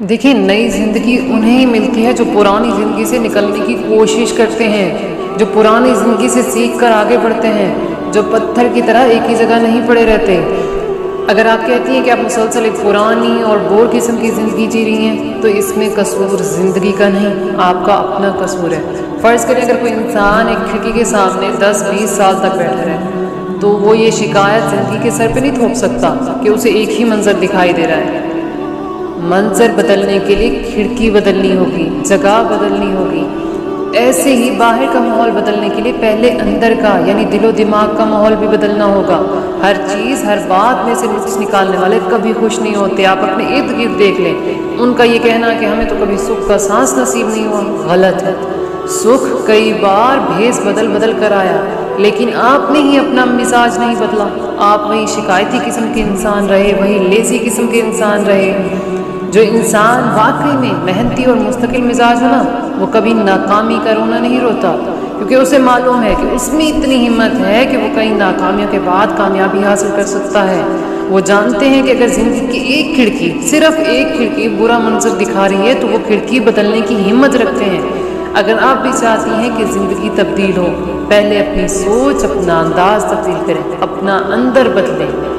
دیکھیں، نئی زندگی انہیں ہی ملتی ہے جو پرانی زندگی سے نکلنے کی کوشش کرتے ہیں، جو پرانی زندگی سے سیکھ کر آگے بڑھتے ہیں، جو پتھر کی طرح ایک ہی جگہ نہیں پڑے رہتے۔ اگر آپ کہتی ہیں کہ آپ مسلسل ایک پرانی اور بور قسم کی زندگی جی رہی ہیں، تو اس میں قصور زندگی کا نہیں، آپ کا اپنا قصور ہے۔ فرض کریں اگر کوئی انسان ایک کھڑکی کے سامنے 10-20 سال تک بیٹھا رہے، تو وہ یہ شکایت زندگی کے سر پہ نہیں تھوپ سکتا کہ اسے ایک ہی منظر دکھائی دے رہا ہے۔ منظر بدلنے کے لیے کھڑکی بدلنی ہوگی، جگہ بدلنی ہوگی۔ ایسے ہی باہر کا ماحول بدلنے کے لیے پہلے اندر کا یعنی دل و دماغ کا ماحول بھی بدلنا ہوگا۔ ہر چیز، ہر بات میں سے نقص نکالنے والے کبھی خوش نہیں ہوتے۔ آپ اپنے ارد گرد دیکھ لیں، ان کا یہ کہنا کہ ہمیں تو کبھی سکھ کا سانس نصیب نہیں ہوا، غلط ہے۔ سکھ کئی بار بھیس بدل بدل کر آیا، لیکن آپ نے ہی اپنا مزاج نہیں بدلا۔ آپ وہی شکایتی قسم کے انسان رہے، وہی لیزی قسم کے انسان رہے۔ جو انسان واقعی میں محنتی اور مستقل مزاج ہو نا، وہ کبھی ناکامی کا رونا نہیں روتا، کیونکہ اسے معلوم ہے کہ اس میں اتنی ہمت ہے کہ وہ کئی ناکامیوں کے بعد کامیابی حاصل کر سکتا ہے۔ وہ جانتے ہیں کہ اگر زندگی کی ایک کھڑکی، صرف ایک کھڑکی برا منظر دکھا رہی ہے، تو وہ کھڑکی بدلنے کی ہمت رکھتے ہیں۔ اگر آپ بھی چاہتی ہیں کہ زندگی تبدیل ہو، پہلے اپنی سوچ، اپنا انداز تبدیل کریں، اپنا اندر بدلیں۔